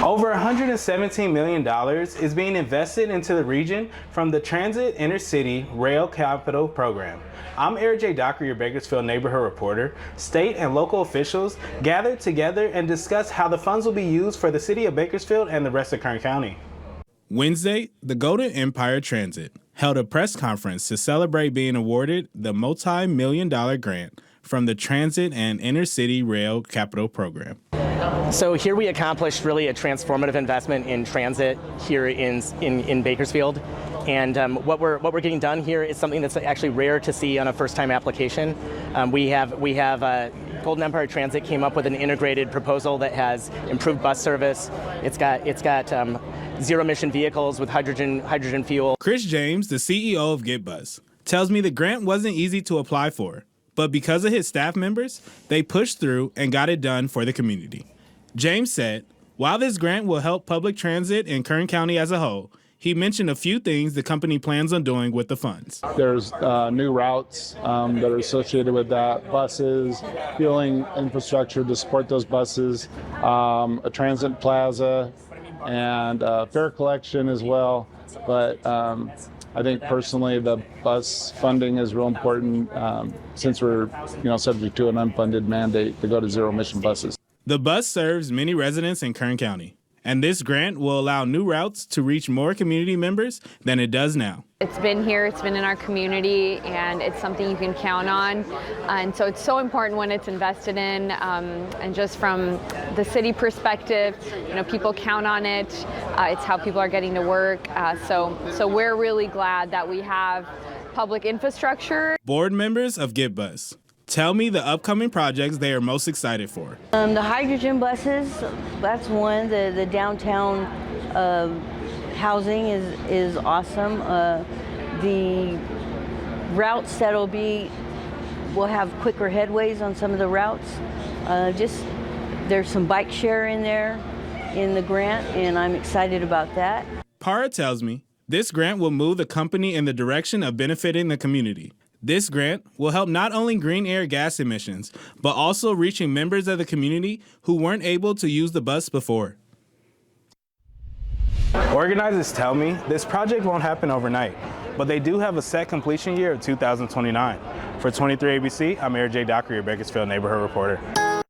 Over $117 million is being invested into the region from the Transit Intercity Rail Capital Program. I'm Eric J. Docker, your Bakersfield neighborhood reporter. State and local officials gathered together and discussed how the funds will be used for the city of Bakersfield and the rest of Kern County. Wednesday, the Golden Empire Transit held a press conference to celebrate being awarded the multi-million-dollar grant from the Transit and Intercity Rail Capital Program. So here we accomplished really a transformative investment in transit here in Bakersfield. And what we're getting done here is something that's actually rare to see on a first-time application. We have Golden Empire Transit came up with an integrated proposal that has improved bus service. It's got zero-emission vehicles with hydrogen fuel. Chris James, the CEO of GetBus, tells me the grant wasn't easy to apply for, but because of his staff members, they pushed through and got it done for the community. James said, while this grant will help public transit in Kern County as a whole, he mentioned a few things the company plans on doing with the funds. There's new routes that are associated with that, buses, fueling infrastructure to support those buses, a transit plaza, and fare collection as well. But I think personally the bus funding is real important since we're subject to an unfunded mandate to go to zero-emission buses. The bus serves many residents in Kern County, and this grant will allow new routes to reach more community members than it does now. It's been here, it's been in our community, and it's something you can count on. And so it's so important when it's invested in, and just from the city perspective, people count on it. It's how people are getting to work. So we're really glad that we have public infrastructure. Board members of GetBus tell me the upcoming projects they are most excited for. The hydrogen buses, that's one. The downtown housing is awesome. The routes we'll have quicker headways on some of the routes. There's some bike share in there in the grant, and I'm excited about that. Para tells me this grant will move the company in the direction of benefiting the community. This grant will help not only green air gas emissions, but also reaching members of the community who weren't able to use the bus before. Organizers tell me this project won't happen overnight, but they do have a set completion year of 2029. For 23 ABC, I'm Eric J. Docker, your Bakersfield neighborhood reporter.